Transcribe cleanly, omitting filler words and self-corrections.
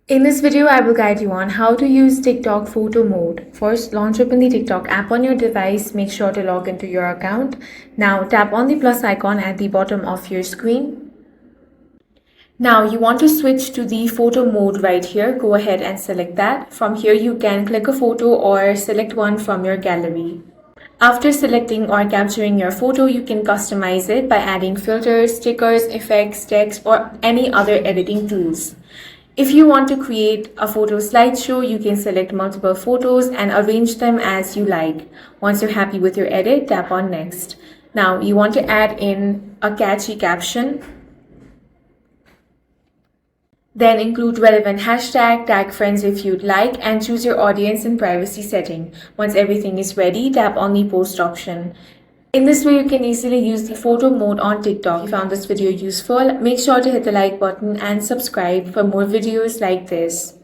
In this video, I will guide you on how to use TikTok photo mode. First, launch open the TikTok app on your device. Make sure to log into your account. Now, tap on the plus icon at the bottom of your screen. Now, you want to switch to the photo mode right here. Go ahead and select that. From here, you can click a photo or select one from your gallery. After selecting or capturing your photo, you can customize it by adding filters, stickers, effects, text, or any other editing tools. If you want to create a photo slideshow, you can select multiple photos and arrange them as you like. Once you're happy with your edit, tap on Next. Now, you want to add in a catchy caption. Then include relevant hashtag, tag friends if you'd like, and choose your audience and privacy setting. Once everything is ready, tap on the post option. In this way, you can easily use the photo mode on TikTok. If you found this video useful, make sure to hit the like button and subscribe for more videos like this.